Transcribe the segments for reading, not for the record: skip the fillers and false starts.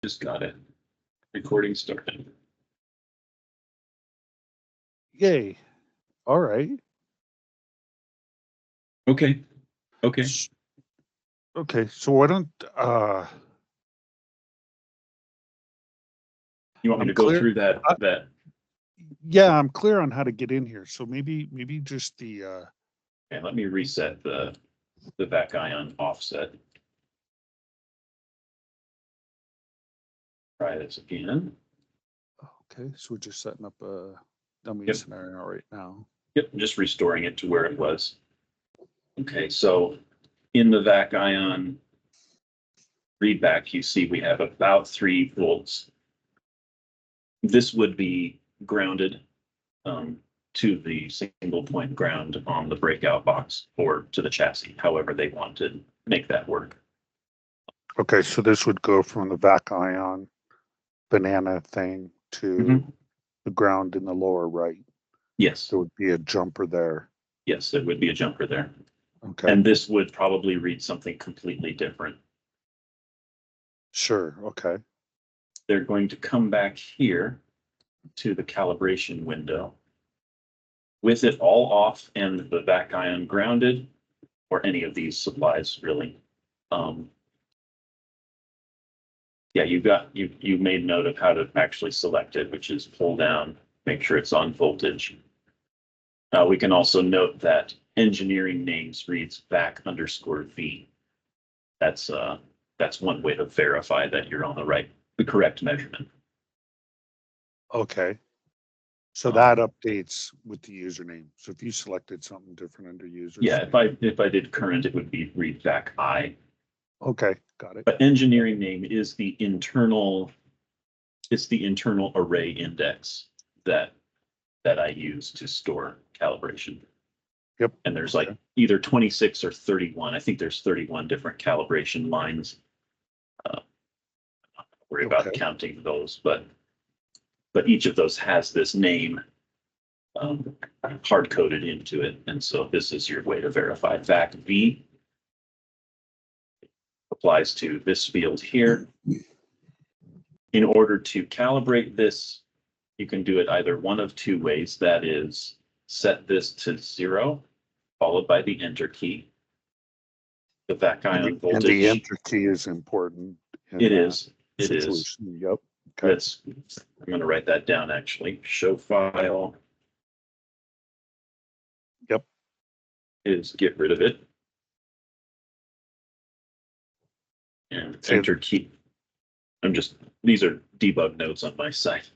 Just got it. Recording started. Yay. All right. Okay. Okay. Okay. So why don't You want me I'm to go clear. through that? Yeah, I'm clear on how to get in here. So maybe just the Okay, let me reset the back ion offset. Try this again. okay, so we're just setting up a dummy Yep. scenario right now. Yep, I'm just restoring it to where it was. Okay, so in the vac ion readback, you see we have about 3 volts. This would be grounded to the single point ground on the breakout box or to the chassis, however they want to make that work. Okay, so this would go from the vac ion banana thing to the ground in the lower right. Yes. There would be a jumper there. Yes, there would be a jumper there. Okay. And this would probably read something completely different. Sure. Okay. They're going to come back here to the calibration window with it all off and the vac ion grounded, or any of these supplies really. Yeah, you made note of how to actually select it, which is pull down, make sure it's on voltage. We can also note that engineering names reads vac_V. That's one way to verify that you're on the correct measurement. Okay. So that updates with the username. So if you selected something different under users. Yeah, if I did current, it would be read vac_I. Okay, got it. But engineering name is the internal array index that I use to store calibration. Yep. And there's like either 26 or 31. I think there's 31 different calibration lines. Worry about counting those, but each of those has this name hard coded into it. And so this is your way to verify. vac_V applies to this field here. In order to calibrate this, you can do it either one of 2 ways. That is, set this to 0, followed by the enter key. The vac ion voltage. And the enter key is important. It is. It situation. is. Yep. Okay. I'm going to write that down actually. Show file. Yep. Is get rid of it. And enter key. These are debug notes on my site.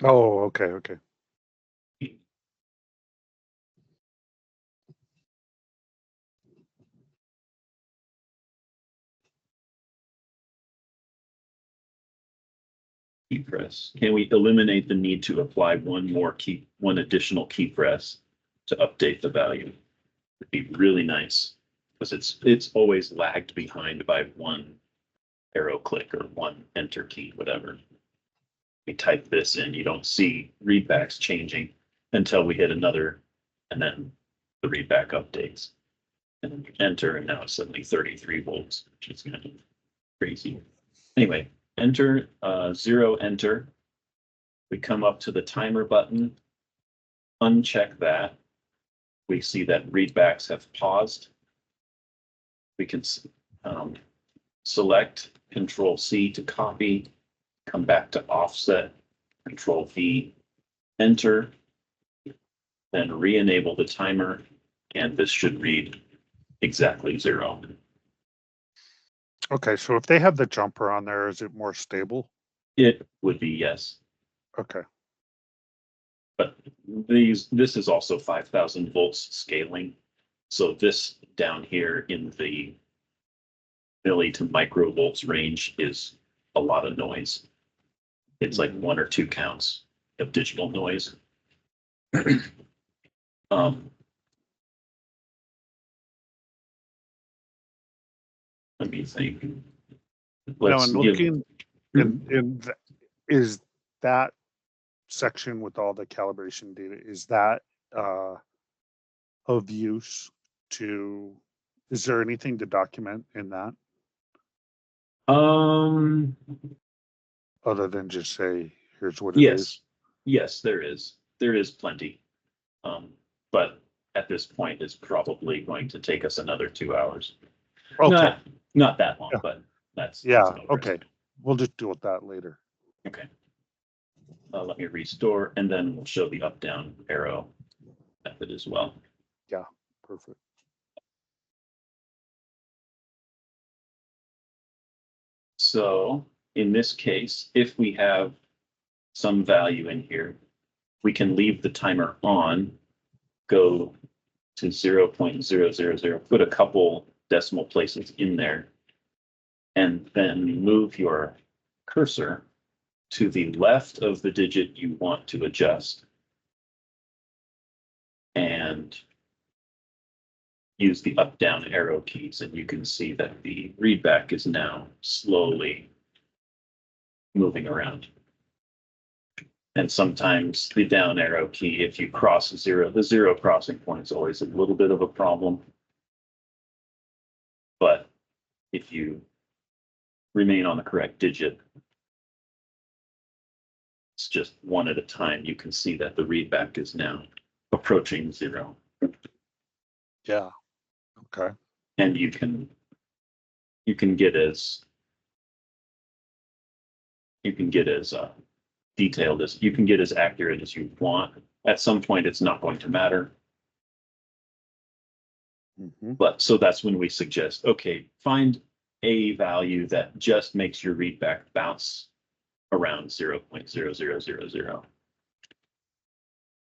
Oh, okay, okay. Key press. Can we eliminate the need to apply one additional key press to update the value? It'd be really nice because it's always lagged behind by one arrow click or one enter key, whatever. We type this in, you don't see readbacks changing until we hit another, and then the readback updates. And enter, and now it's suddenly 33 volts, which is kind of crazy. Anyway, enter, 0, enter. We come up to the timer button, uncheck that. We see that readbacks have paused. We can select Control-C to copy, come back to offset, Control-V, enter, then re-enable the timer, and this should read exactly 0. Okay, so if they have the jumper on there, is it more stable? It would be yes. Okay. But this is also 5,000 volts scaling. So this down here in the milli to microvolts range is a lot of noise. It's like 1 or 2 counts of digital noise. Let me think. Now, is that section with all the calibration data, is that of use to, is there anything to document in that? Um, other than just say, here's what it is? yes, there is. There is plenty. But at this point, it's probably going to take us another 2 hours. Okay, Not that long, Yeah. but that's yeah, an overestimate. okay. We'll just deal with that later. Okay. Let me restore, and then we'll show the up-down arrow method as well. Yeah, perfect. So in this case, if we have some value in here, we can leave the timer on, go to 0.000, put a couple decimal places in there, and then move your cursor to the left of the digit you want to adjust, and use the up down arrow keys, and you can see that the readback is now slowly moving around. And sometimes the down arrow key, if you cross zero, the zero crossing point is always a little bit of a problem. But if you remain on the correct digit, it's just one at a time. You can see that the readback is now approaching zero. Yeah, okay. And you can get as detailed as you can get, as accurate as you want. At some point, it's not going to matter. But so that's when we suggest, okay, find a value that just makes your readback bounce around 0.0000.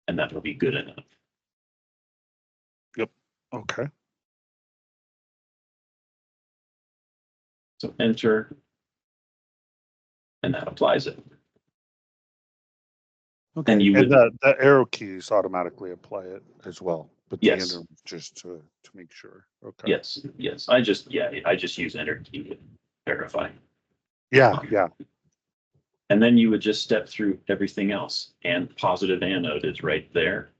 And that will be good enough. Yep. Okay. So enter, and that applies it. Okay. And you would, the arrow keys automatically apply it as well, but the yes, enter just to make sure. Okay. yes. I just use enter key to verify. Yeah. And then you would just step through everything else, and positive anode is right there.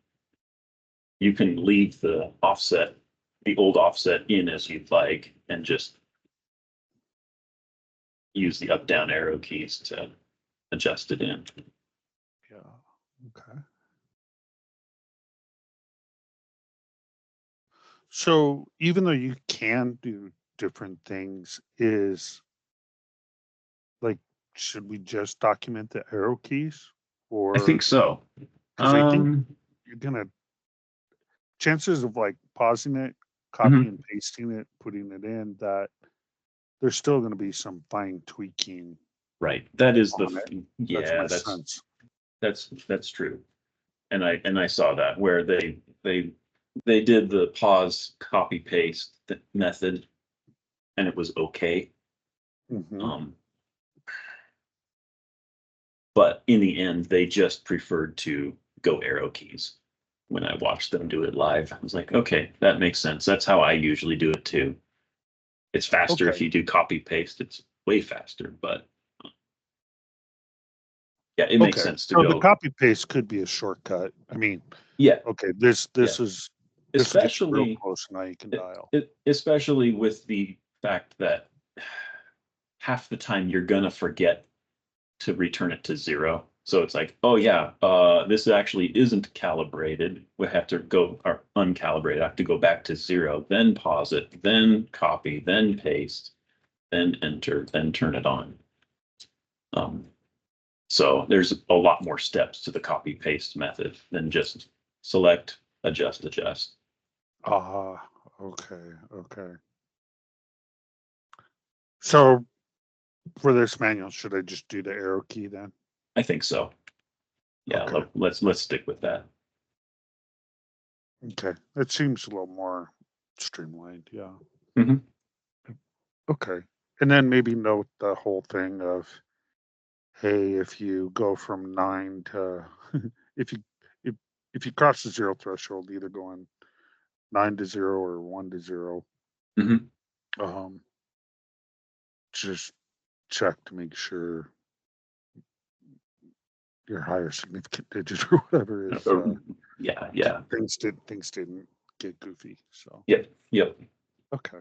You can leave the offset, the old offset in as you'd like, and just use the up down arrow keys to adjust it in. Yeah. Okay. So even though you can do different things, should we just document the arrow keys? Or I think so. because I think you're gonna, chances of like pausing it, copy and pasting it, putting it in, that there's still going to be some fine tweaking. Right. That is that's true. And I saw that where they did the pause copy paste method, and it was okay. But in the end, they just preferred to go arrow keys. When I watched them do it live, I was like, okay, that makes sense. That's how I usually do it too. It's faster if you do copy paste. It's way faster, but yeah, it makes sense to go. The copy paste could be a shortcut. I mean, yeah. Okay, this is especially real close. Now you can dial. Especially with the fact that half the time you're gonna forget to return it to zero. So it's like, oh yeah, this actually isn't calibrated. We have to go, or uncalibrated. I have to go back to zero, then pause it, then copy, then paste, then enter, then turn it on. So there's a lot more steps to the copy paste method than just select, adjust. Okay. So for this manual, should I just do the arrow key then? I think so. Yeah, okay. Let's stick with that. Okay, it seems a little more streamlined. Yeah. Okay, and then maybe note the whole thing of, hey, if you go from 9 to if you cross the zero threshold, either going 9 to 0 or 1 to 0. Just check to make sure your higher significant digit or whatever is. Yeah. Things didn't get goofy. So. Yep. Okay.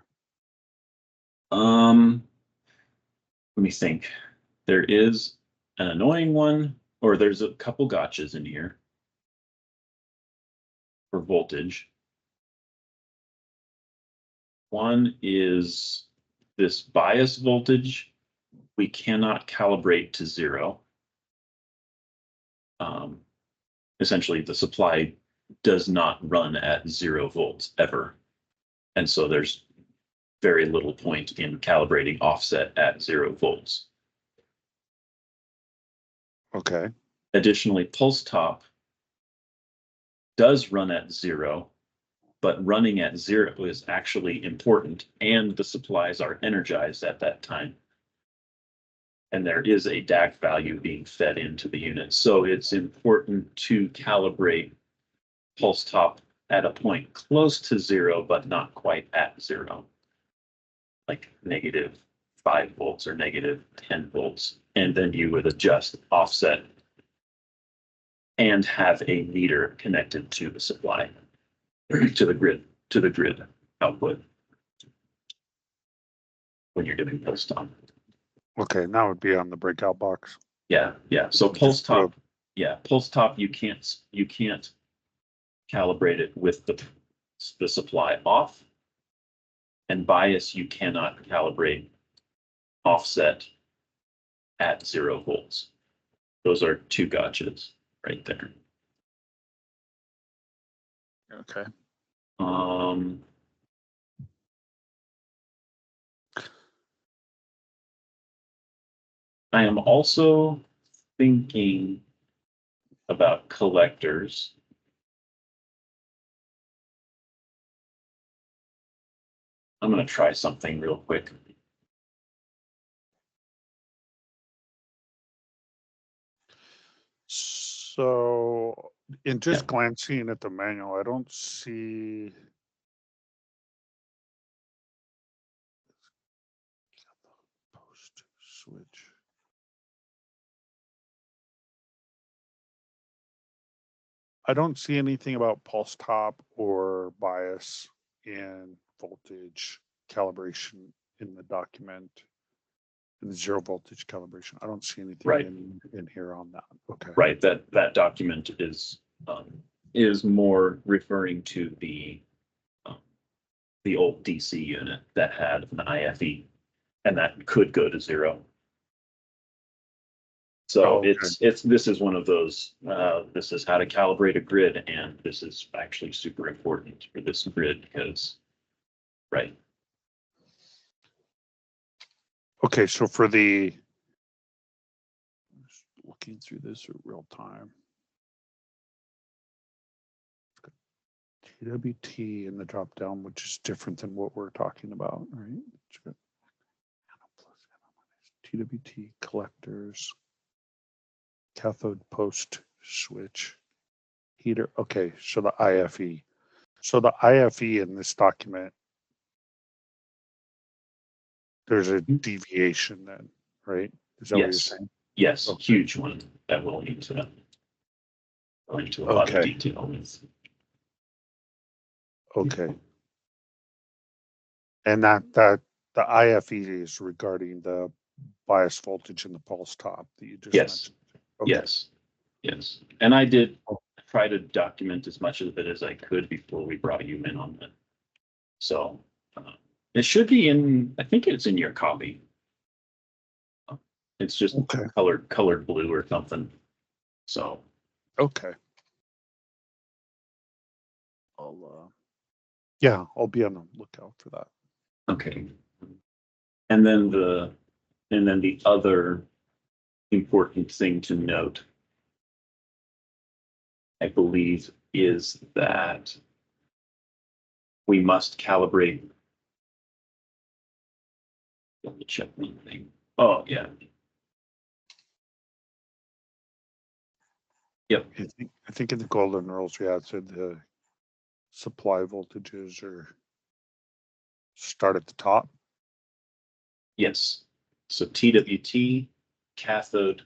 let me think. There is an annoying one, or there's a couple gotchas in here for voltage. One is this bias voltage. We cannot calibrate to 0. Essentially, the supply does not run at 0 volts ever. And so there's very little point in calibrating offset at 0 volts. Okay. Additionally, pulse top does run at 0, but running at 0 is actually important, and the supplies are energized at that time. And there is a DAC value being fed into the unit. So it's important to calibrate pulse top at a point close to 0, but not quite at 0. Like -5 volts or -10 volts. And then you would adjust offset and have a meter connected to the supply, to the grid output when you're doing pulse top. Okay, now it'd be on the breakout box. Yeah. So pulse top, you can't calibrate it with the supply off, and bias you cannot calibrate offset at 0 volts. Those are 2 gotchas right there. Okay. I am also thinking about collectors. I'm going to try something real quick. So in just glancing at the manual, I don't see post switch. I don't see anything about pulse top or bias in voltage calibration in the document, in the 0 voltage calibration. I don't see anything in here on that. Okay. Right. That document is more referring to the old DC unit that had an IFE, and that could go to 0. So this is one of those, this is how to calibrate a grid, and this is actually super important for this grid because, right. Okay, so for the, just looking through this at real time. TWT in the drop down, which is different than what we're talking about, right? TWT collectors. Cathode post switch heater. Okay, so the IFE. So the IFE in this document, there's a deviation then, right? Is that what you're saying? Yes, okay. Huge one that we'll need to go into a lot of detail with. Okay. And that the IFE is regarding the bias voltage and the pulse top that you just mentioned. Okay. Yes. And I did try to document as much of it as I could before we brought you in on that. So it should be in, I think it's in your copy. It's just colored blue or something. So. Okay. I'll be on the lookout for that. Okay. And then the other important thing to note, I believe, is that we must calibrate. Let me check one thing. Oh, yeah. Yep. I think in the golden rules, it said the supply voltages are start at the top. Yes. So TWT, cathode,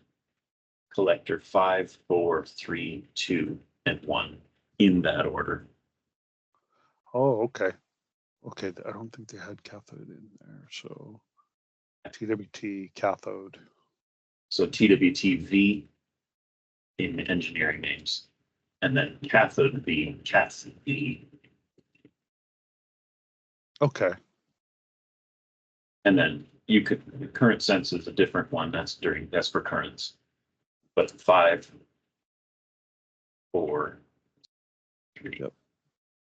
collector 5, 4, 3, 2, and 1 in that order. Oh, okay. Okay, I don't think they had cathode in there, so. TWT cathode. So TWT-V in engineering names, and then cathode V, cath V, Okay. and then you could, current sense is a different one. That's for currents. But 5, 4, 3, Yep.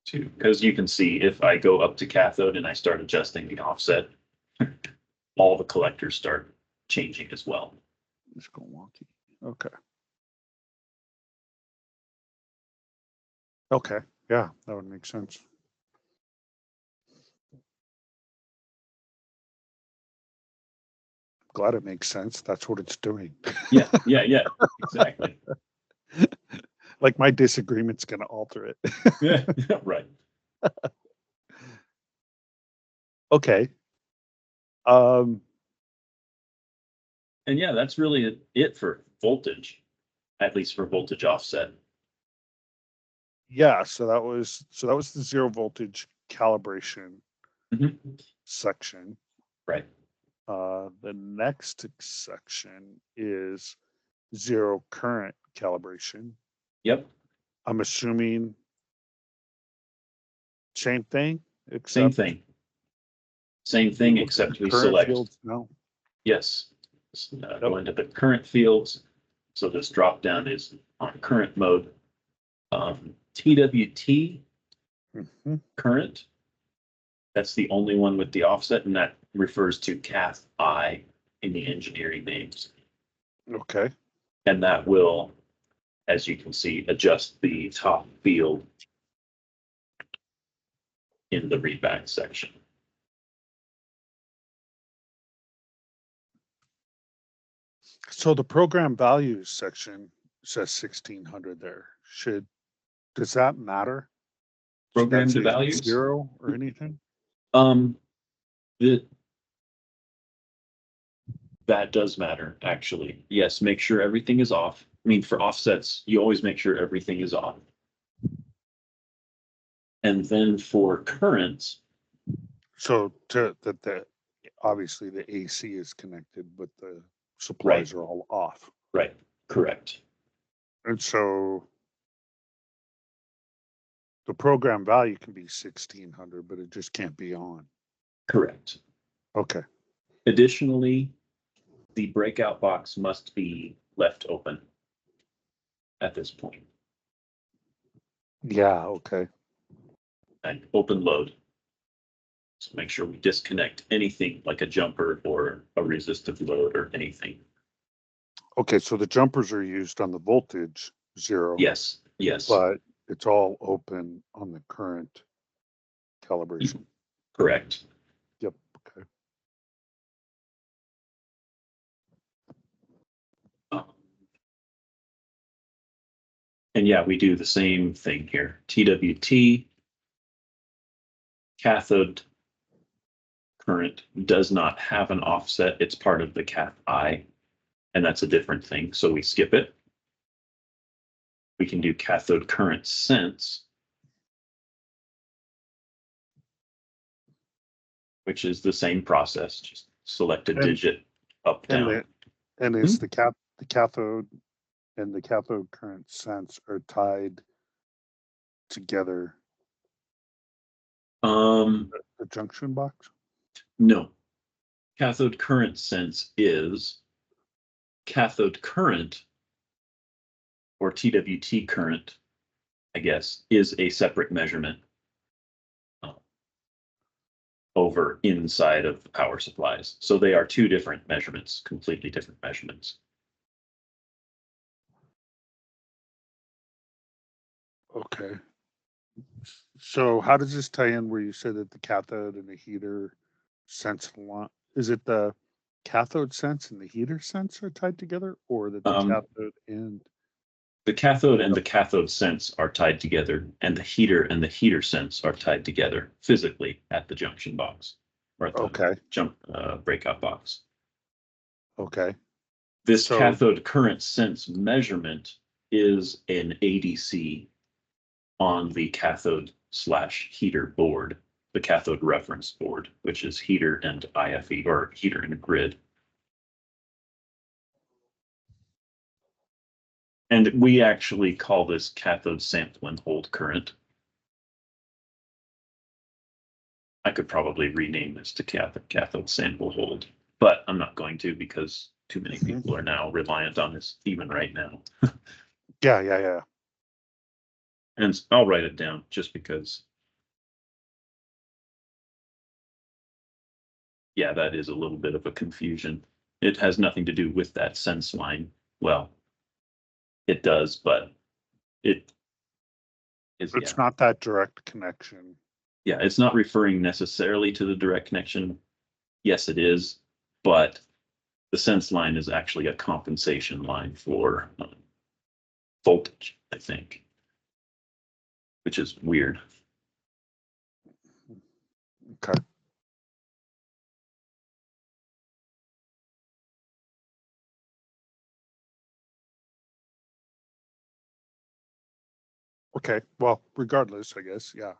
2, because you can see if I go up to cathode and I start adjusting the offset, all the collectors start changing as well. It's going wonky. Okay. Okay. Yeah, that would make sense. Glad it makes sense. That's what it's doing. Yeah, exactly. Like my disagreement's going to alter it. Yeah, right. Okay. And yeah, that's really it for voltage, at least for voltage offset. Yeah, so that was the zero voltage calibration section. Right. The next section is zero current calibration. Yep. I'm assuming same thing, Same except thing. Same thing, except we current select. fields. No. Yes. Go into the current fields. So this drop down is on current mode. TWT current. That's the only one with the offset, and that refers to cath I in the engineering names. Okay. And that will, as you can see, adjust the top field in the readback section. So the program values section says 1600 there. Does that matter? Program Should to that say values? 0 or anything? That does matter, actually. Yes, make sure everything is off. I mean, for offsets, you always make sure everything is on. And then for currents, So that obviously the AC is connected, but the supplies are all off. right, correct. And so the program value can be 1600, but it just can't be on. Correct. Okay. Additionally, the breakout box must be left open at this point. Yeah, okay. And open load. So make sure we disconnect anything like a jumper or a resistive load or anything. Okay, so the jumpers are used on the voltage 0. Yes, But it's all open on the current calibration. Correct. Yep, okay. And yeah, we do the same thing here. TWT, cathode current does not have an offset. It's part of the cath I, and that's a different thing. So we skip it. We can do cathode current sense, which is the same process. Just select a digit up, down. And is the cathode and the cathode current sense are tied together? The junction box? No. Cathode current sense is cathode current, or TWT current, I guess, is a separate measurement over inside of the power supplies. So they are two different measurements, completely different measurements. Okay. So how does this tie in where you said that the cathode and the heater sense is it the cathode sense and the heater sense are tied together, or that the cathode and the cathode sense are tied together, and the heater sense are tied together physically at the junction box or at the breakout box. Okay. This cathode current sense measurement is an ADC on the cathode/heater board. the cathode reference board, which is heater and IFE, or heater and grid. And we actually call this cathode sample and hold current. I could probably rename this to cathode sample hold, but I'm not going to because too many people are now reliant on this even right now. Yeah. And I'll write it down just because. Yeah, that is a little bit of a confusion. It has nothing to do with that sense line. Well, it does, but it is. It's not that direct connection. Yeah, it's not referring necessarily to the direct connection. Yes, it is, but the sense line is actually a compensation line for voltage, I think, which is weird. Okay. Okay. Well, regardless, I guess. Yeah.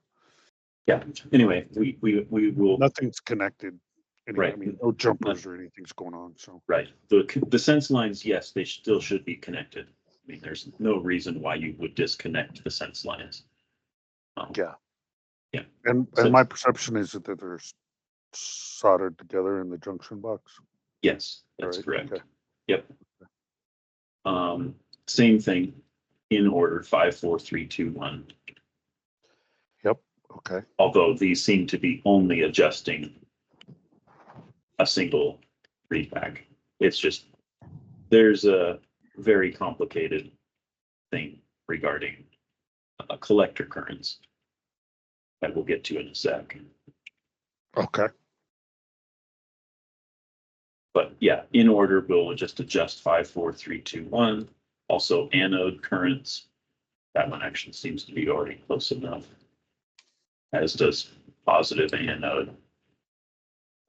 Yeah. Anyway, we will. Nothing's connected. Anyway, Right. I mean, no jumpers or anything's going on. So. Right. The sense lines, yes, they still should be connected. I mean, there's no reason why you would disconnect the sense lines. Yeah. Yeah. And my perception is that they're soldered together in the junction box. Yes, that's Right, correct. okay. Yep. Same thing in order 5, 4, 3, 2, 1. Yep. Okay. Although these seem to be only adjusting a single readback. It's just there's a very complicated thing regarding collector currents that we'll get to in a sec. Okay. But yeah, in order, we'll just adjust 5, 4, 3, 2, 1. Also anode currents. That one actually seems to be already close enough. As does positive anode.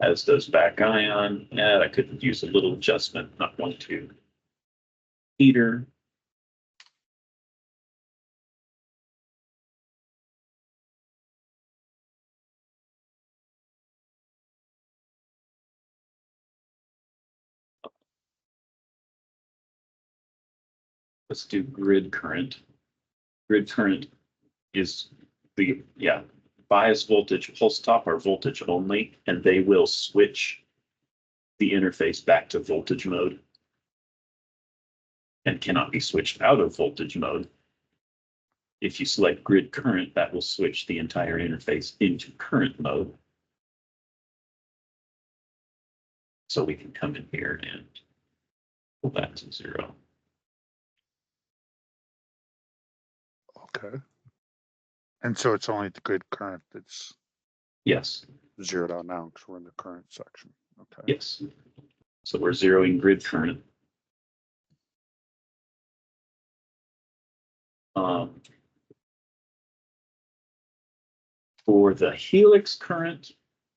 As does back ion. Yeah, I could use a little adjustment, not going to. Heater. Let's do grid current. Grid current is the, bias voltage, pulse top are voltage only, and they will switch the interface back to voltage mode and cannot be switched out of voltage mode. If you select grid current, that will switch the entire interface into current mode. So we can come in here and pull that to 0. Okay. And so it's only the grid current that's Yes. zeroed out now because we're in the current section. Okay. Yes. So we're zeroing grid current. For the helix current,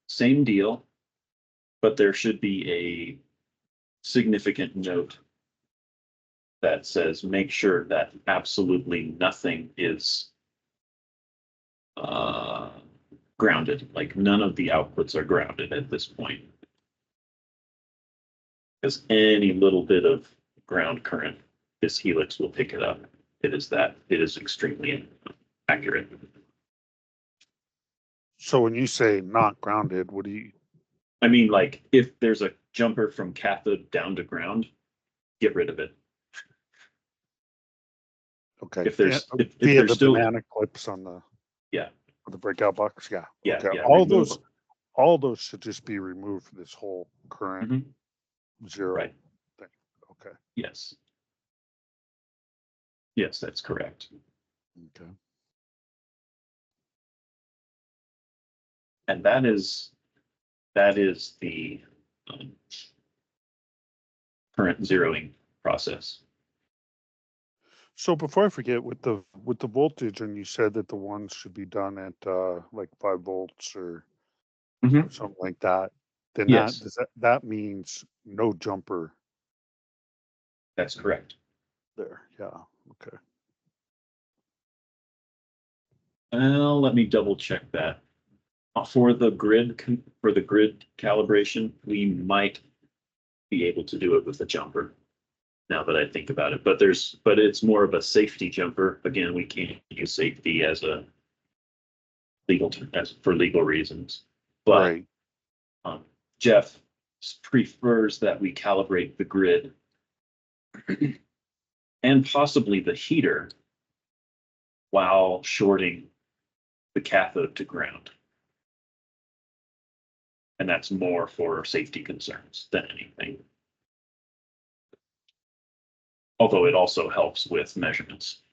same deal, but there should be a significant note that says make sure that absolutely nothing is grounded, like none of the outputs are grounded at this point. Because any little bit of ground current, this helix will pick it up. It is extremely accurate. So when you say not grounded, what do you? I mean, like if there's a jumper from cathode down to ground, get rid of it. Okay. If there's if via there's the still banana clips on the the breakout box, yeah. Okay. All those should just be removed for this whole current zero thing. Okay. Yes. Yes, that's correct. Okay. And that is the current zeroing process. So before I forget, with the voltage, and you said that the ones should be done at like 5 volts or something like that. Then Yes. that means no jumper. That's correct. There. Yeah. Okay. Well, let me double check that. For the grid calibration, we might be able to do it with a jumper. Now that I think about it, but it's more of a safety jumper. Again, we can't use safety as a legal term, for legal reasons. But Right. Jeff prefers that we calibrate the grid and possibly the heater while shorting the cathode to ground. And that's more for safety concerns than anything. Although it also helps with measurements,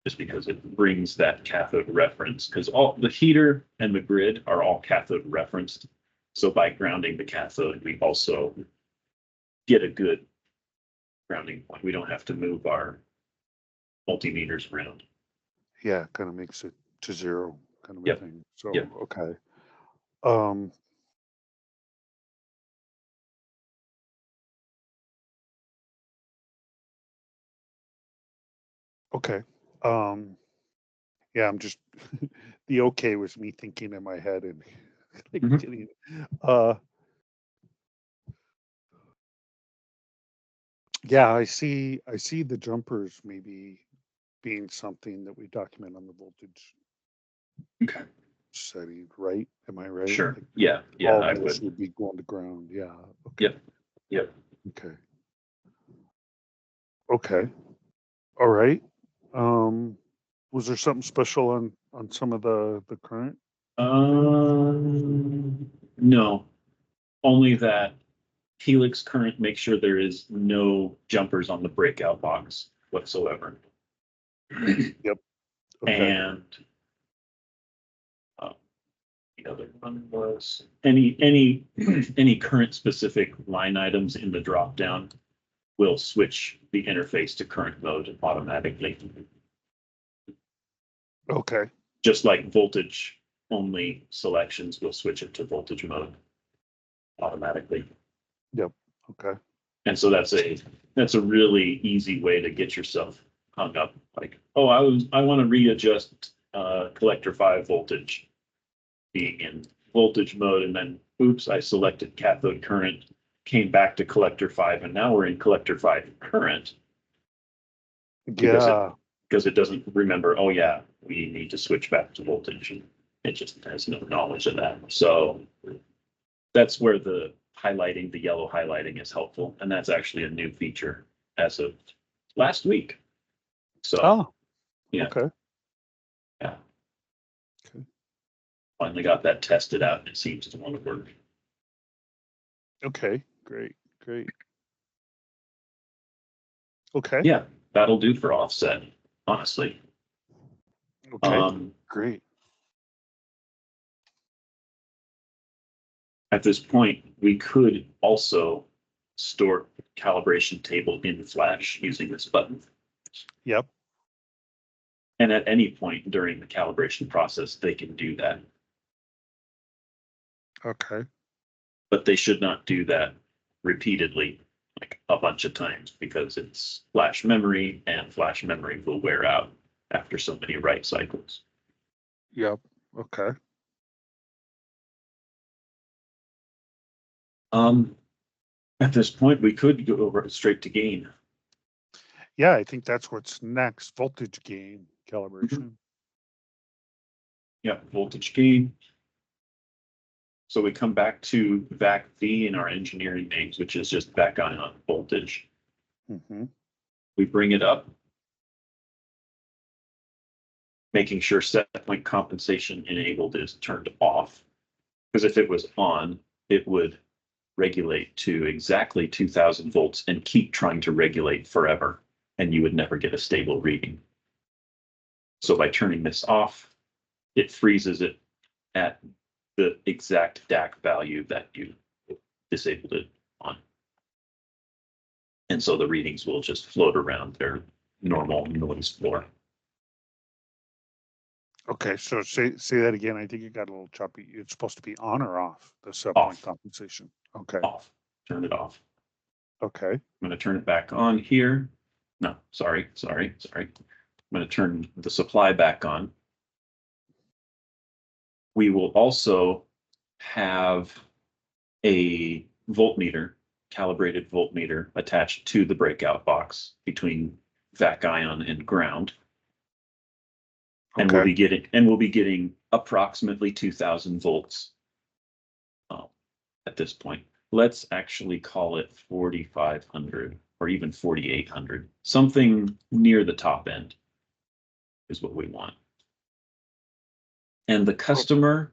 just because it brings that cathode reference, because all the heater and the grid are all cathode referenced. So by grounding the cathode, we also get a good grounding point. We don't have to move our multimeters around. Yeah, kind of makes it to zero kind of a Yep. thing. So, Yep. okay. Okay. Yeah, I'm just the okay was me thinking in my head and like Mhm. getting yeah, I see the jumpers maybe being something that we document on the voltage Okay. setting, right? Am I right? Sure. Like Yeah. Yeah, all I of this would. would be going to ground. Yeah. Okay. Yep. Yep. Okay. Okay. All right. Was there something special on some of the current? No, only that Helix current makes sure there is no jumpers on the breakout box whatsoever. Yep. Okay. And the other one was any current specific line items in the drop down will switch the interface to current mode automatically. Okay. Just like voltage only selections will switch it to voltage mode automatically. Yep. Okay. And so that's a really easy way to get yourself hung up. Like, oh, I want to readjust collector 5 voltage being in voltage mode, and then oops, I selected cathode current, came back to collector 5, and now we're in collector 5 current Yeah. because it doesn't remember, oh yeah, we need to switch back to voltage. It just has no knowledge of that. So that's where the yellow highlighting is helpful. And that's actually a new feature as of last week. So Oh. yeah, Okay. yeah. Okay. Finally got that tested out and it seems to want to work. Okay. Great. Great. Okay. Yeah, that'll do for offset, honestly. Okay. Great. At this point, we could also store calibration table in Flash using this button. Yep. And at any point during the calibration process, they can do that. Okay. But they should not do that repeatedly, like a bunch of times, because it's flash memory and flash memory will wear out after so many write cycles. Yep. Okay. At this point, we could go over straight to gain. Yeah, I think that's what's next. Voltage gain calibration. Yeah, voltage gain. So we come back to VAC V in our engineering names, which is just back on voltage. Mm-hmm. We bring it up, making sure set point compensation enabled is turned off. Because if it was on, it would regulate to exactly 2000 volts and keep trying to regulate forever, and you would never get a stable reading. So by turning this off, it freezes it at the exact DAC value that you disabled it on. And so the readings will just float around their normal noise floor. Okay, so say that again. I think it got a little choppy. It's supposed to be on or off the set point Off. compensation. Okay. Off. Turn it off. Okay. I'm going to turn it back on here. No, sorry. I'm going to turn the supply back on. We will also have a voltmeter, calibrated voltmeter attached to the breakout box between vac ion and ground. And we'll be getting approximately 2000 volts at this point. Let's actually call it 4500 or even 4800. Something near the top end is what we want. And the customer,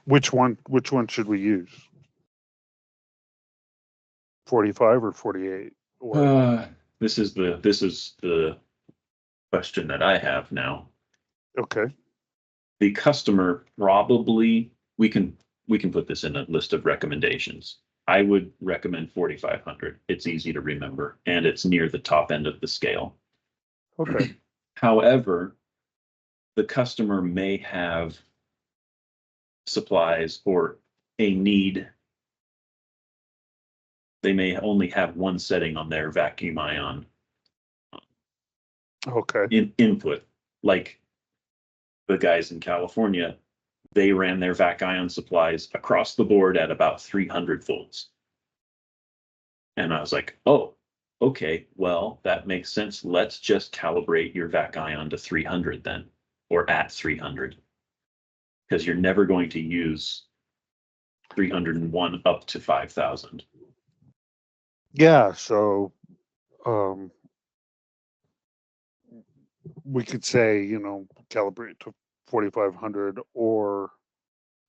Which one should we use? 45 or 48? this is the question that I have now. Okay. The customer probably, we can put this in a list of recommendations. I would recommend 4500. It's easy to remember and it's near the top end of the scale. Okay. However, the customer may have supplies or a need. They may only have one setting on their vacuum ion input. Like the guys in California, they ran their vac ion supplies across the board at about 300 volts. And I was like, oh, okay, well, that makes sense. Let's just calibrate your vac ion to 300 then, or at 300. Because you're never going to use 301 up to 5,000. Yeah, so we could say, calibrate to 4500 or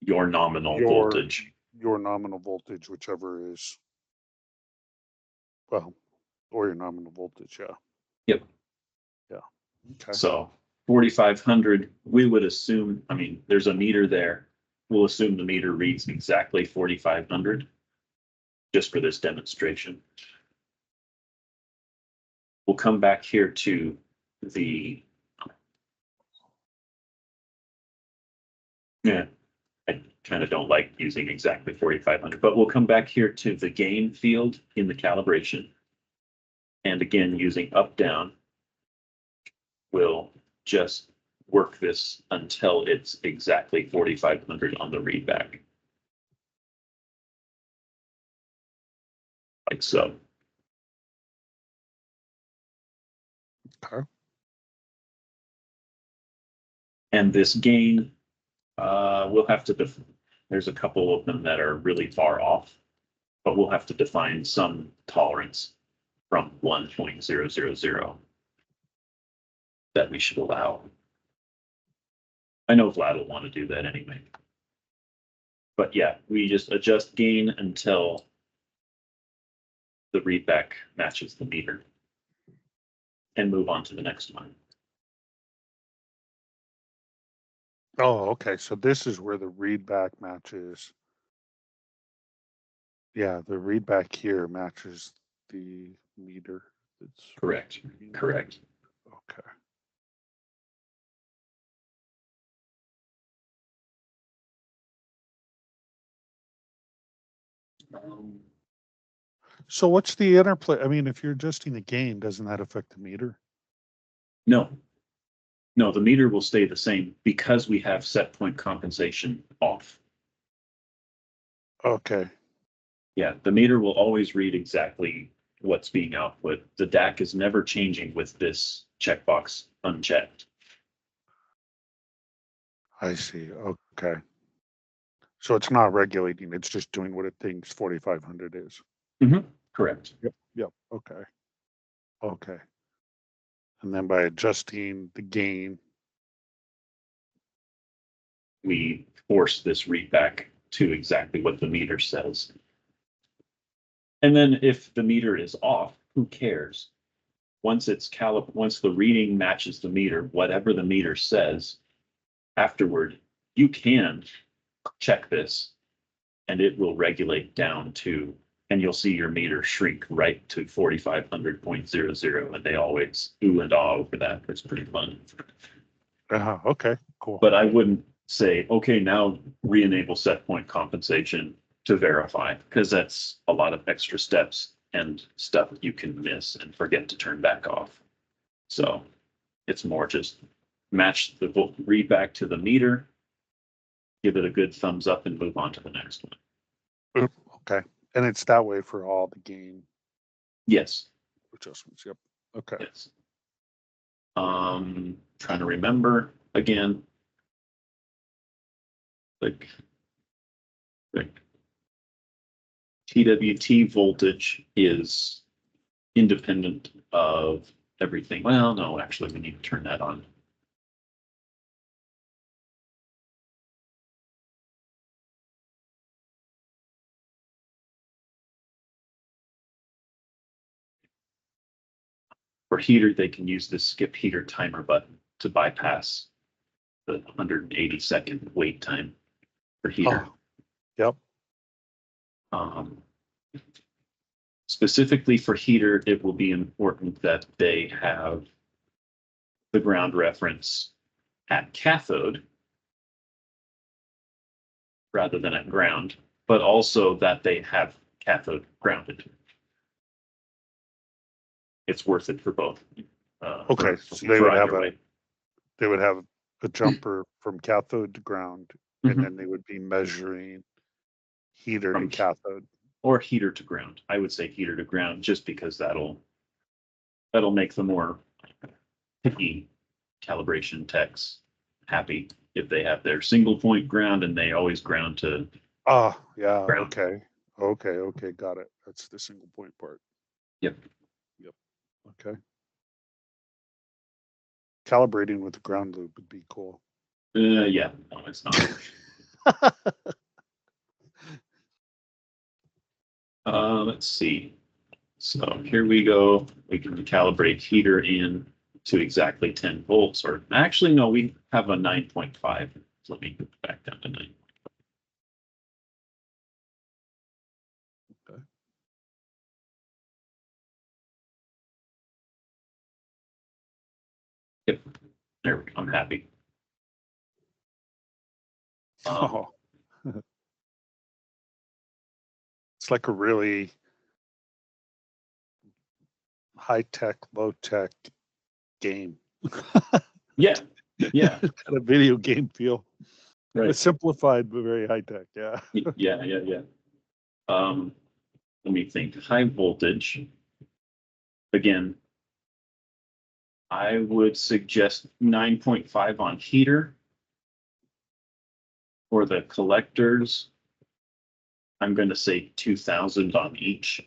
your nominal voltage. Your nominal voltage, whichever is, well, or your nominal voltage, yeah. Yep. Yeah. Okay. So 4500, we would assume, I mean, there's a meter there. We'll assume the meter reads exactly 4500 just for this demonstration. We'll come back here to the, I kind of don't like using exactly 4500, but we'll come back here to the gain field in the calibration. And again, using up down, we'll just work this until it's exactly 4500 on the readback. Like so. Okay. And this gain, we'll have to, there's a couple of them that are really far off, but we'll have to define some tolerance from 1.000 that we should allow. I know Vlad will want to do that anyway. But yeah, we just adjust gain until the readback matches the meter and move on to the next one. Oh, okay. So this is where the readback matches. Yeah, the readback here matches the meter. It's correct. Correct. Okay. So what's the interplay? I mean, if you're adjusting the gain, doesn't that affect the meter? No. No, the meter will stay the same because we have set point compensation off. Okay. Yeah, the meter will always read exactly what's being output. The DAC is never changing with this checkbox unchecked. I see. Okay. So it's not regulating, it's just doing what it thinks 4500 is. Mm-hmm. Correct. Yep. Okay. Okay. And then by adjusting the gain, we force this readback to exactly what the meter says. And then if the meter is off, who cares? Once the reading matches the meter, whatever the meter says, afterward, you can check this and it will regulate down to, and you'll see your meter shrink right to 4500.00, and they always ooh and ah over that. It's pretty fun. Okay, cool. But I wouldn't say, okay, now re-enable set point compensation to verify, because that's a lot of extra steps and stuff you can miss and forget to turn back off. So it's more just match the readback to the meter give it a good thumbs up and move on to the next one. Okay. And it's that way for all the gain Yes, adjustments. Yep. Okay. yes. Trying to remember again. Like TWT voltage is independent of everything. Well, no, actually, we need to turn that on. For heater, they can use the skip heater timer button to bypass the 180-second wait time for heater. Oh, yep. Specifically for heater, it will be important that they have the ground reference at cathode rather than at ground, but also that they have cathode grounded. It's worth it for both. Okay, so they would have a jumper from cathode to ground, and then they would be measuring heater to cathode. Or heater to ground. I would say heater to ground just because that'll make the more picky calibration techs happy if they have their single point ground and they always ground to. Ah, yeah. Ground. Okay. Got it. That's the single point part. Yep. Okay. Calibrating with the ground loop would be cool. Yeah, no, it's not. Let's see. So here we go. We can calibrate heater in to exactly 10 volts, or actually, no, we have a 9.5. So let me go back down to 9. Okay. Yep. There we go. I'm happy. It's like a really high-tech, low-tech game. Yeah. Kind of video game feel. Right. It's simplified, but very high-tech. Yeah. Yeah. Let me think. High voltage. Again, I would suggest 9.5 on heater. For the collectors, I'm going to say 2000 on each.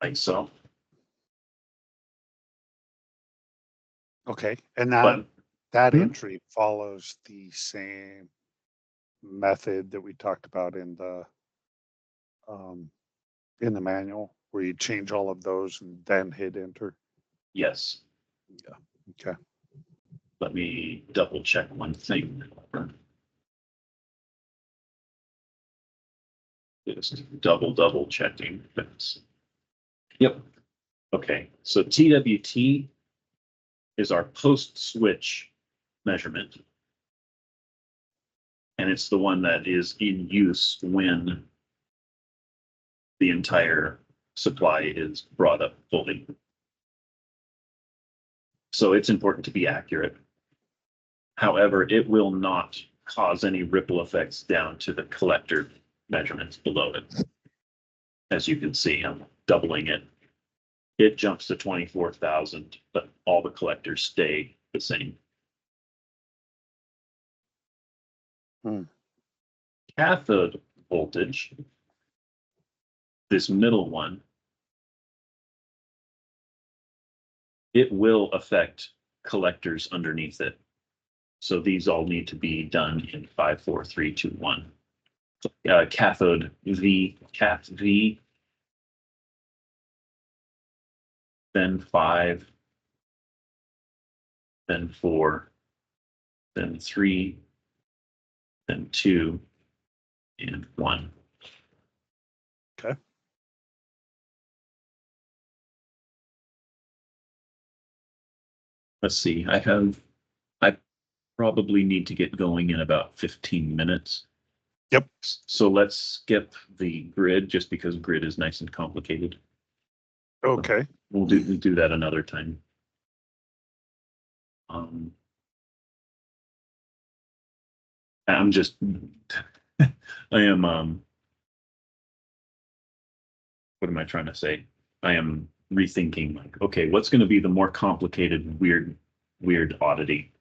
Like so. Okay. And that entry follows the same method that we talked about in the manual, where you change all of those and then hit enter. Yes. Yeah. Okay. Let me double check one thing. Just double checking this. Yep. Okay. So TWT is our post switch measurement. And it's the one that is in use when the entire supply is brought up fully. So it's important to be accurate. However, it will not cause any ripple effects down to the collector measurements below it. As you can see, I'm doubling it. It jumps to 24,000, but all the collectors stay the same. Cathode voltage, this middle one, it will affect collectors underneath it. So these all need to be done in 5, 4, 3, 2, 1. Cathode V, cath V, then 5, then 4, then 3, then 2, and 1. Okay. Let's see, I probably need to get going in about 15 minutes. Yep. So let's skip the grid just because grid is nice and complicated. Okay. We'll do that another time. I'm just, I am, what am I trying to say? I am rethinking, like, okay, what's going to be the more complicated, weird oddity?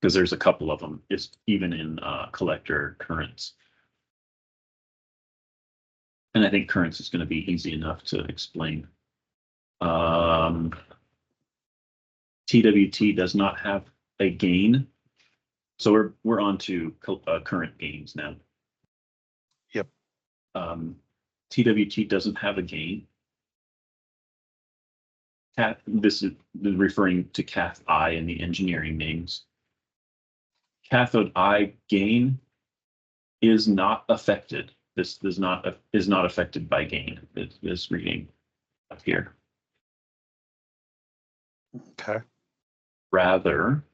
Because there's a couple of them. It's even in collector currents. And I think currents is going to be easy enough to explain. TWT does not have a gain. So we're on to current gains now. Yep. TWT doesn't have a gain. This is referring to cath I in the engineering names. Cathode I gain is not affected. This is not affected by gain. This reading up here. Okay. Rather,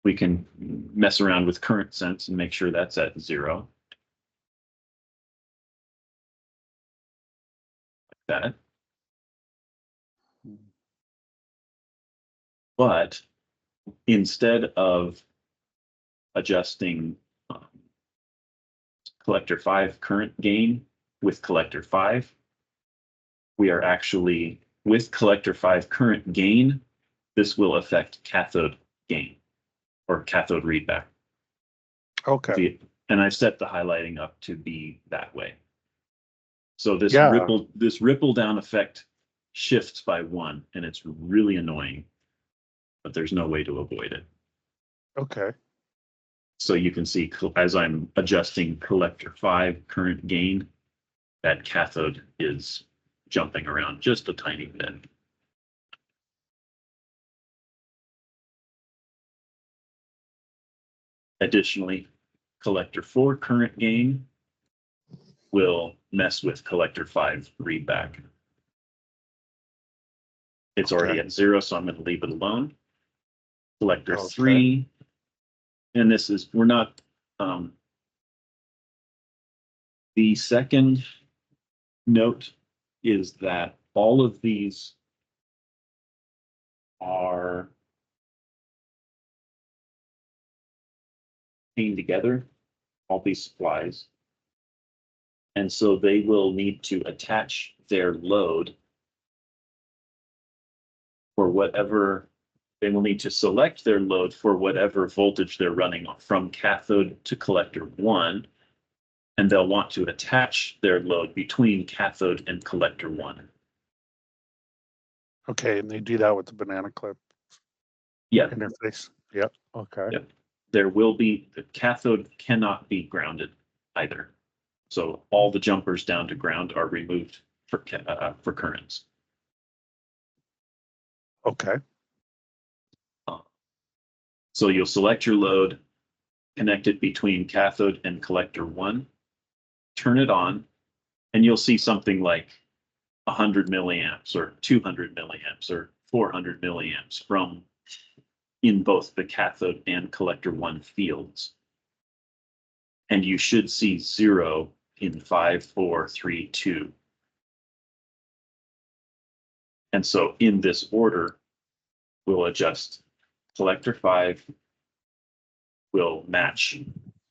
we can mess around with current sense and make sure that's at 0. Like that. But instead of adjusting collector 5 current gain with collector 5, we are actually with collector 5 current gain, this will affect cathode gain or cathode readback. Okay. And I've set the highlighting up to be that way. So this ripple down effect shifts by 1, and it's really annoying, but there's no way to avoid it. Okay. So you can see as I'm adjusting collector 5 current gain, that cathode is jumping around just a tiny bit. Additionally, collector 4 current gain will mess with collector 5 readback. It's already at 0, so I'm going to leave it alone. Collector 3, and this is, we're not, the second note is that all of these are chained together, all these supplies. And so they will need to attach their load for whatever, they will need to select their load for whatever voltage they're running from cathode to collector 1. And they'll want to attach their load between cathode and collector 1. Okay, and they do that with the banana clip interface. Yep. Okay. Yep. There will be, the cathode cannot be grounded either. So all the jumpers down to ground are removed for currents. Okay. So you'll select your load, connect it between cathode and collector 1, turn it on, and you'll see something like 100 milliamps or 200 milliamps or 400 milliamps from in both the cathode and collector 1 fields. And you should see 0 in 5, 4, 3, 2. And so in this order, we'll adjust collector 5 will match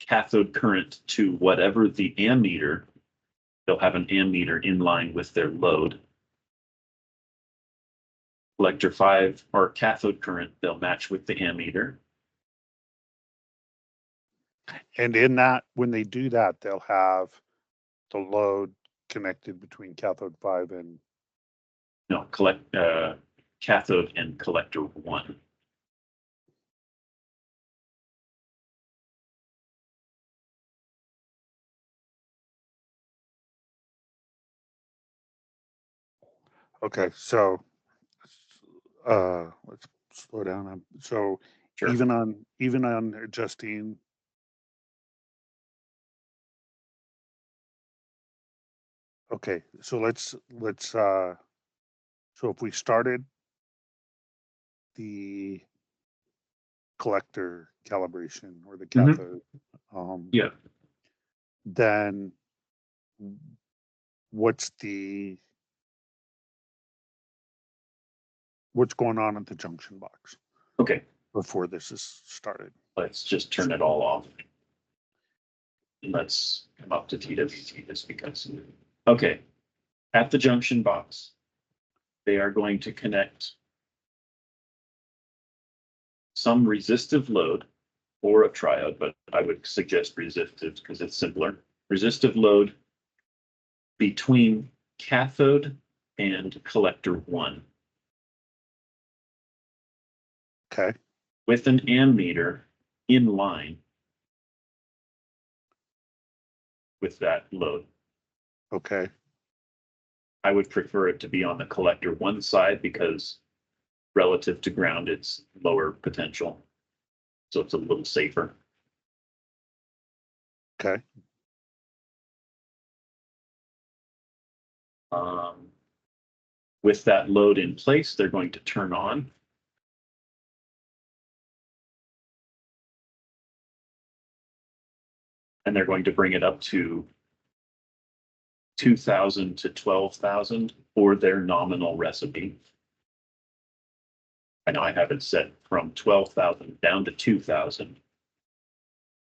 cathode current to whatever the ammeter, they'll have an ammeter in line with their load. Collector 5 or cathode current, they'll match with the ammeter. And in that, when they do that, they'll have the load connected between cathode 5 and No, cathode and collector 1. okay, so let's slow down. So Sure. even on adjusting okay, so let's so if we started the collector calibration or the cathode, Yeah. then what's the what's going on at the junction box Okay, before this is started. let's just turn it all off. Let's come up to TWT just because. Okay, at the junction box, they are going to connect some resistive load or a triode, but I would suggest resistive because it's simpler. Resistive load between cathode and collector 1 Okay. with an ammeter in line with that load. Okay. I would prefer it to be on the collector 1 side because relative to ground, it's lower potential. So it's a little safer. Okay. With that load in place, they're going to turn on. And they're going to bring it up to 2,000 to 12,000 for their nominal recipe. I know I have it set from 12,000 down to 2,000,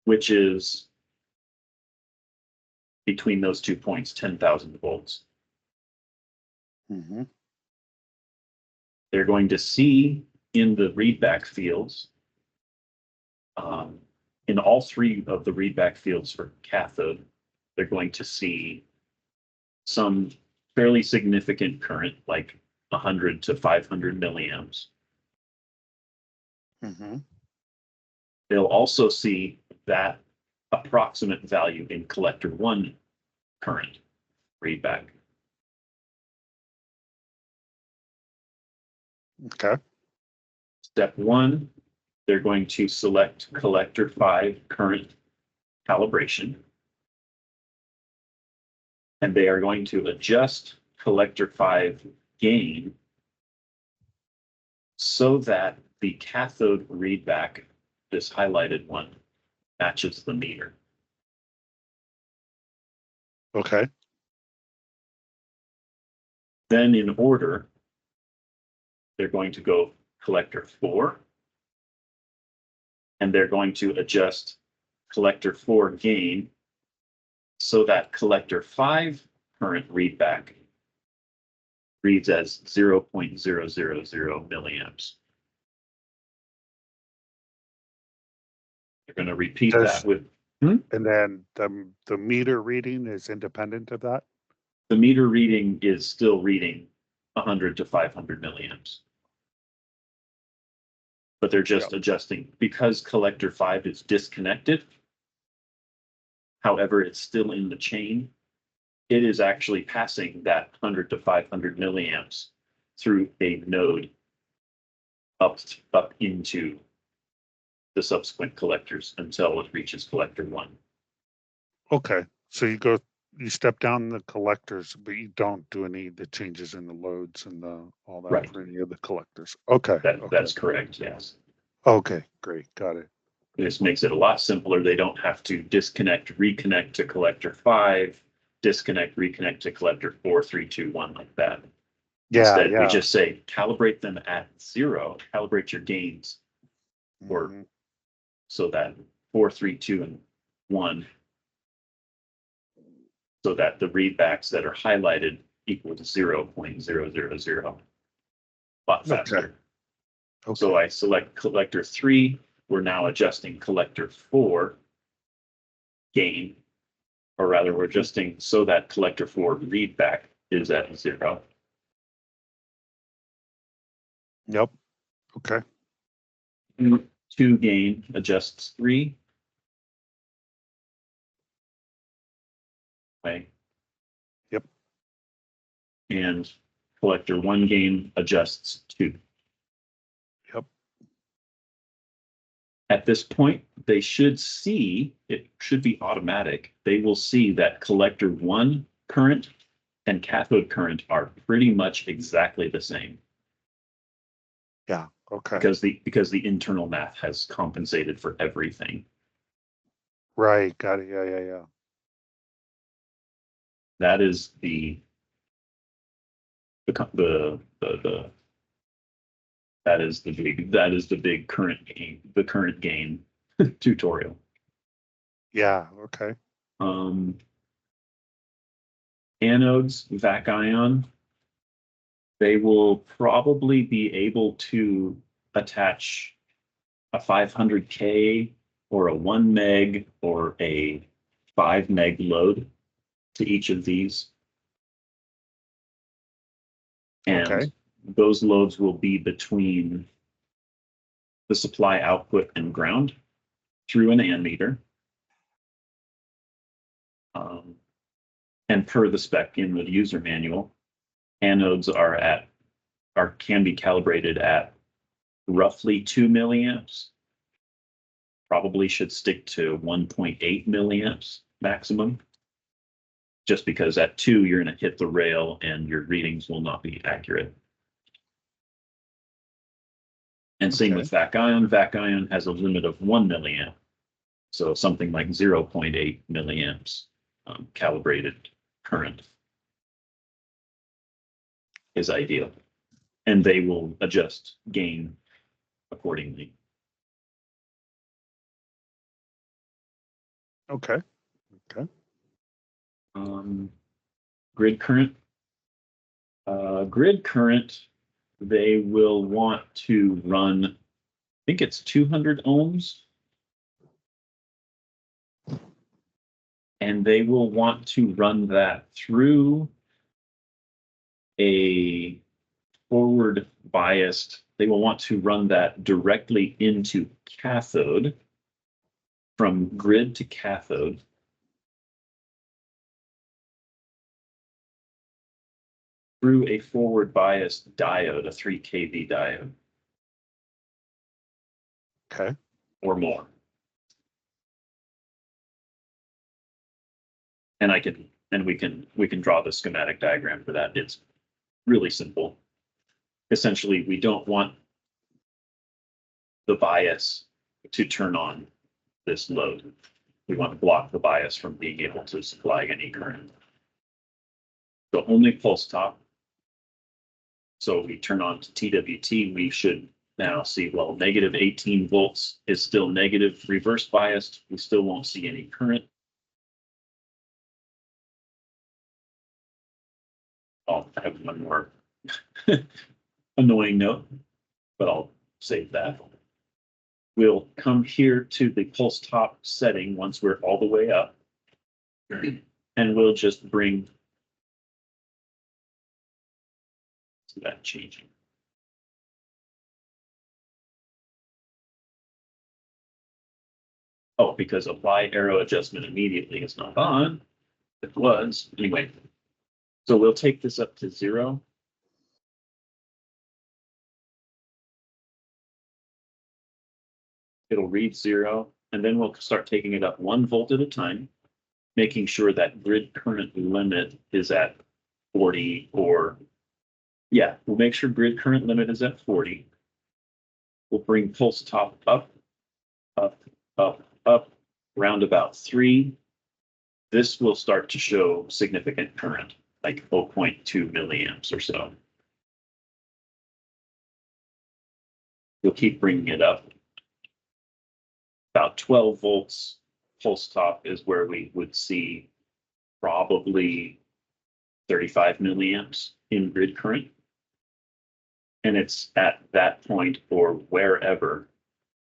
which is between those 2 points, 10,000 volts. Mm-hmm. They're going to see in the readback fields, in all 3 of the readback fields for cathode, they're going to see some fairly significant current, like 100 to 500 milliamps. Mm-hmm. They'll also see that approximate value in collector 1 current readback. Okay. Step 1, they're going to select collector 5 current calibration. And they are going to adjust collector 5 gain so that the cathode readback, this highlighted one, matches the meter. Okay. Then in order, they're going to go collector 4, and they're going to adjust collector 4 gain so that collector 5 current readback reads as 0.000 milliamps. They're going to repeat that with. And then the meter reading is independent of that? The meter reading is still reading 100 to 500 milliamps. But they're just adjusting because collector 5 is disconnected. However, it's still in the chain. It is actually passing that 100 to 500 milliamps through a node up into the subsequent collectors until it reaches collector 1. Okay. So you step down the collectors, but you don't do any of the changes in the loads and all that Right. for any of the collectors. Okay. That's correct, yes. Okay, great. Got it. This makes it a lot simpler. They don't have to disconnect, reconnect to collector 5, disconnect, reconnect to collector 4, 3, 2, 1 like that. Yeah, Instead, we just say calibrate them at 0, calibrate your gains, or so that 4, 3, 2, and 1, so that the readbacks that are highlighted equal to 0.000. A lot faster. Okay. So I select collector 3. We're now adjusting collector 4 gain, or rather we're adjusting so that collector 4 readback is at 0. Yep. Okay. 2 gain adjusts 3. Okay. Yep. And collector 1 gain adjusts 2. Yep. At this point, they should see, it should be automatic. They will see that collector 1 current and cathode current are pretty much exactly the same. Yeah. Okay. Because the internal math has compensated for everything. Right. Got it. Yeah. That is the That is the big current game tutorial. Yeah, okay. Anodes, vac ion, they will probably be able to attach a 500K or a 1 meg or a 5 meg load to each of these. And Okay. those loads will be between the supply output and ground through an ammeter. And per the spec in the user manual, anodes can be calibrated at roughly 2 milliamps. Probably should stick to 1.8 milliamps maximum. Just because at 2, you're going to hit the rail and your readings will not be accurate. And same with vac ion. Vac ion has a limit of 1 milliamp. So something like 0.8 milliamps calibrated current is ideal. And they will adjust gain accordingly. Okay. Grid current. Grid current, they will want to run, I think it's 200 ohms. And they will want to run that through a forward biased, they will want to run that directly into cathode, from grid to cathode. Through a forward biased diode, a 3 kV diode. Okay. Or more. And we can draw the schematic diagram for that. It's really simple. Essentially, we don't want the bias to turn on this load. We want to block the bias from being able to supply any current. So only pulse top. So we turn on to TWT, we should now see, well, negative 18 volts is still negative reverse biased. We still won't see any current. I'll have one more annoying note, but I'll save that. We'll come here to the pulse top setting once we're all the way up, and we'll just bring that changing. Oh, because apply arrow adjustment immediately is not on. It was anyway. So we'll take this up to 0. It'll read 0, and then we'll start taking it up 1 volt at a time, making sure that grid current limit is at 40 or, yeah, we'll make sure grid current limit is at 40. We'll bring pulse top up, up, up, up, round about 3. This will start to show significant current, like 0.2 milliamps or so. You'll keep bringing it up. About 12 volts pulse top is where we would see probably 35 milliamps in grid current. And it's at that point or wherever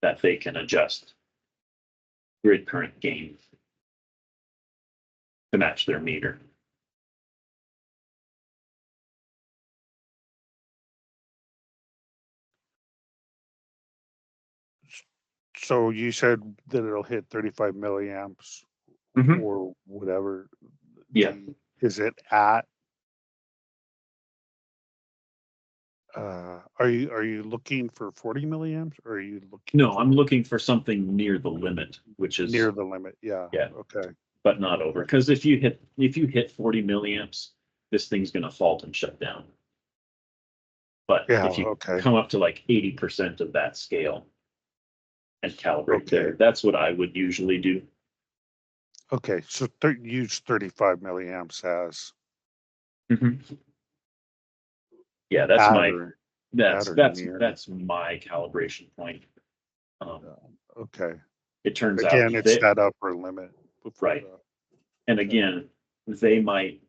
that they can adjust grid current gain to match their meter. So you said that it'll hit 35 milliamps or whatever. Yeah. Is it at? Are you looking for 40 milliamps, or are you looking? No, I'm looking for something near the limit, which is near the limit. Yeah. Yeah. Okay. But not over. Because if you hit 40 milliamps, this thing's going to fault and shut down. But Yeah. if you Okay. come up to like 80% of that scale and calibrate there, that's what I would usually do. Okay. So use 35 milliamps as. Yeah, that's my adder. That's, or that's, near. that's my calibration point. Okay. It turns out Again, it's that, that upper limit. before right. the- And again, they might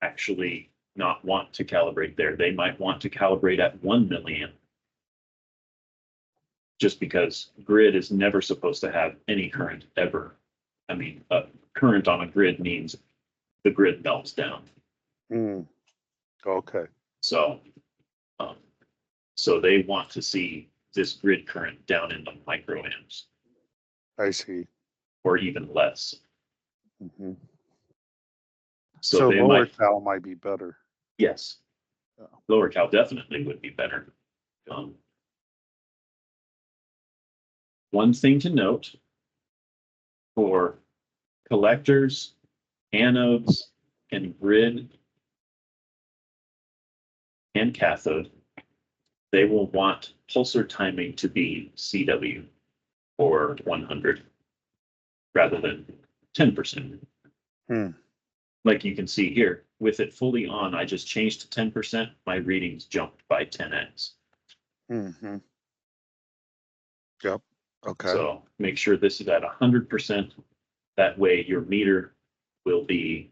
actually not want to calibrate there. They might want to calibrate at 1 milliamp. Just because grid is never supposed to have any current ever. I mean, current on a grid means the grid melts down. Okay. So, so they want to see this grid current down into microamps I see. or even less. Mm-hmm. So So they lower might, cal might be better. yes, Yeah. lower cal definitely would be better. One thing to note for collectors, anodes, and grid and cathode, they will want pulsar timing to be CW or 100 rather than 10%. Like you can see here, with it fully on, I just changed to 10%. My readings jumped by 10x. Mm-hmm. Yep. Okay. So make sure this is at 100%. That way your meter will be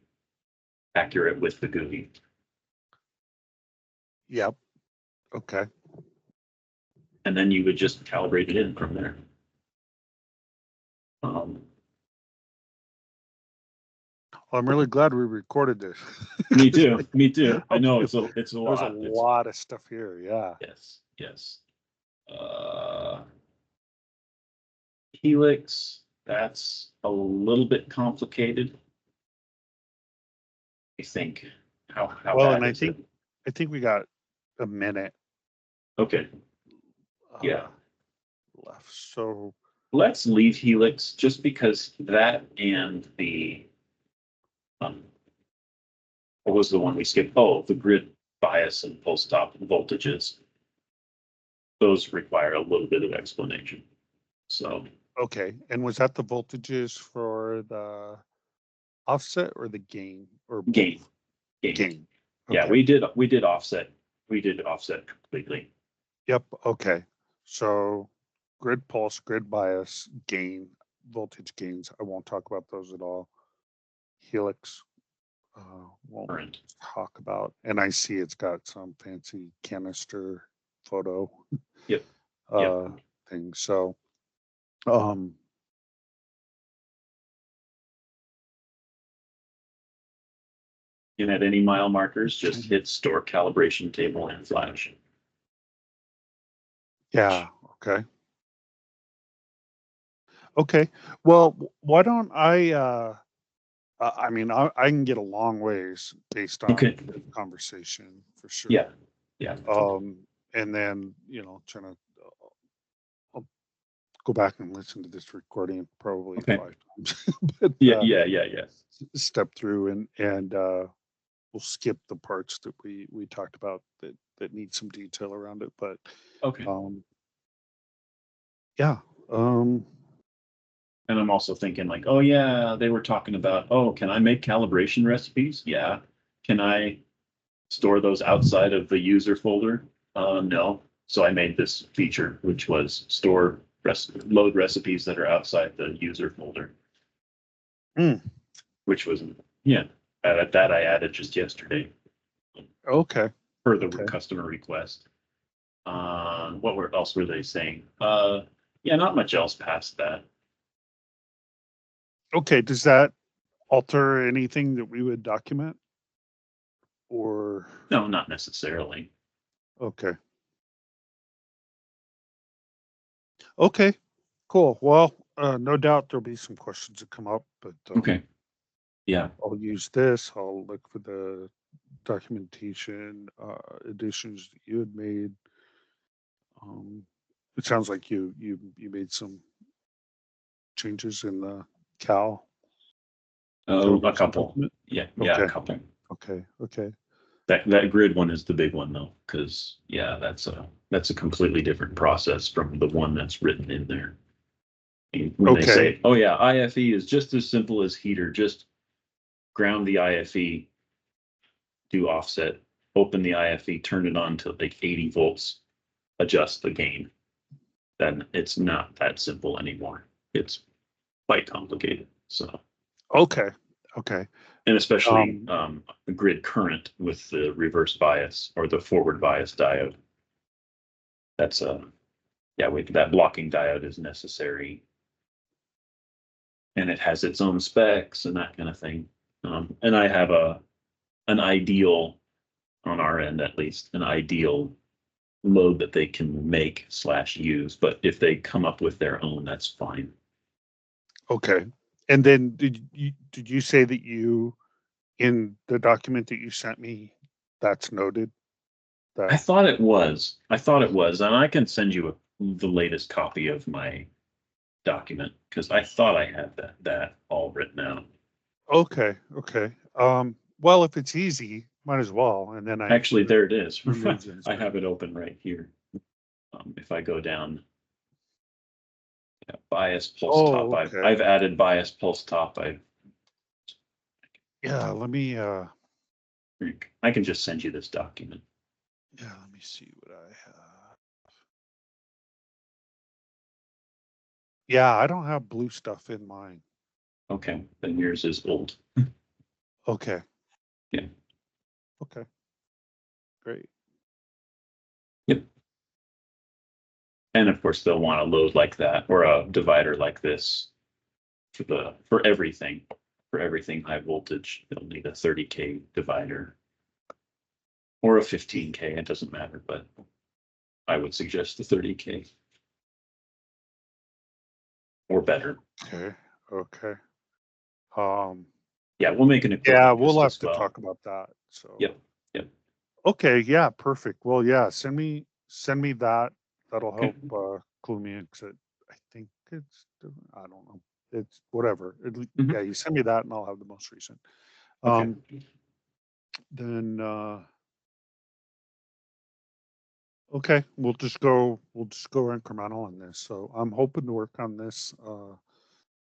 accurate with the GUI. Yep. Okay. And then you would just calibrate it in from there. Well, I'm really glad we recorded this. Me too. Me too. I know it's a lot. There's a lot of stuff here. Yeah. Yes. Yes. Helix. That's a little bit complicated. I think. How Well, bad and I is think it? we got a minute. Okay. Yeah. Left. So Let's leave Helix just because that and the what was the one we skipped? Oh, the grid bias and pulse stop voltages. Those require a little bit of explanation. So okay. And was that the voltages for the offset or the gain or both? gain. Gain. Yeah, Okay. we did offset. We did offset completely. Yep. Okay. So grid pulse, grid bias, gain, voltage gains. I won't talk about those at all. Helix, won't Current. talk about. And I see it's got some fancy canister photo. Yep. Yep. Thing. So, And at any mile markers, just hit store calibration table and flash. yeah. Okay. Okay. Well, why don't I mean, I can get a long ways based on Okay. the conversation for sure. Yeah. Yeah. And then, trying to I'll go back and listen to this recording probably Okay. 5 times. But, Yeah. step through and we'll skip the parts that we talked about that need some detail around it. But Okay. yeah. And I'm also thinking like, oh yeah, they were talking about, oh, can I make calibration recipes? Yeah. Can I store those outside of the user folder? No. So I made this feature, which was load recipes that are outside the user folder. Which was, yeah, that I added just yesterday. Okay. Per the customer request. What else were they saying? Yeah, not much else past that. Okay. Does that alter anything that we would document? Or no, not necessarily. Okay. Okay, cool. Well, no doubt there'll be some questions that come up, but Okay. Yeah. I'll use this. I'll look for the documentation additions that you had made. It sounds like you made some changes in the cal. Oh, a couple. Document? Yeah, Okay. a couple. Okay. That grid one is the big one though, because yeah, that's a completely different process from the one that's written in there. When they say, oh yeah, IFE is just as simple as heater, just ground the IFE, do offset, open the IFE, turn it on to like 80 volts, adjust the gain, then it's not that simple anymore. It's quite complicated. So, Okay. Okay. and especially the grid current with the reverse bias or the forward bias diode. That's that blocking diode is necessary, and it has its own specs and that kind of thing. And I have an ideal, on our end at least, an ideal load that they can make / use. But if they come up with their own, that's fine. Okay. And then did you say that in the document that you sent me, that's noted? I thought it was. And I can send you the latest copy of my document because I thought I had that all written out. Okay. Okay. Well, if it's easy, might as well. And then Actually, there it is. removes it. I have it open right here. If I go down, bias pulse top. okay. I've added bias pulse top. Yeah, let me I can just send you this document. yeah, let me see what I have. Yeah, I don't have blue stuff in mine. Okay, then yours is old. Okay. Yeah. Okay. Great. Yep. And of course, they'll want a load like that or a divider like this for everything. For everything high voltage, they'll need a 30K divider or a 15K. It doesn't matter, but I would suggest the 30K or better. Okay. Okay. Yeah, we'll make an equivalent. Yeah, we'll have as to well. talk about that. So Yep. Yep. okay, yeah, perfect. Well, yeah, send me that. That'll Okay. help clue me in, 'cause I think I don't know. It's whatever. Mhm. Yeah, you send me that and I'll have the most recent. Okay. Then okay, we'll just go incremental on this. So I'm hoping to work on this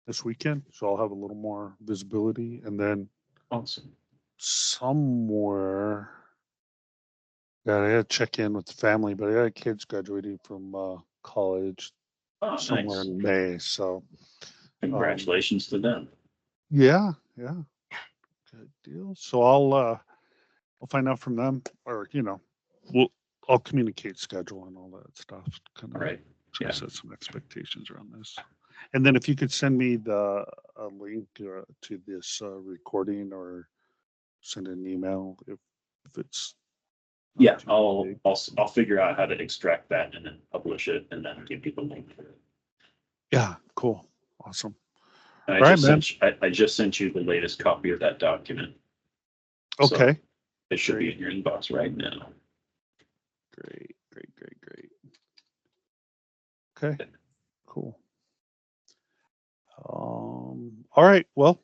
this weekend, so I'll have a little more visibility, and then Awesome. somewhere. Yeah, I had to check in with the family, but I got kids graduating from college Oh, somewhere nice. in May. So Congratulations to them. yeah, good deal. So I'll find out from them, or I'll communicate schedule and all that stuff. Kind All of right. try Yeah. to set some expectations around this. And then if you could send me a link to this recording, or send an email if it's not Yeah, too big. I'll figure out how to extract that and then publish it and then give people a link. Yeah, cool, awesome. And All right, man. I just sent you the latest copy of that document. So Okay. it should be in your inbox right now. Great. Okay, cool. All right. Well,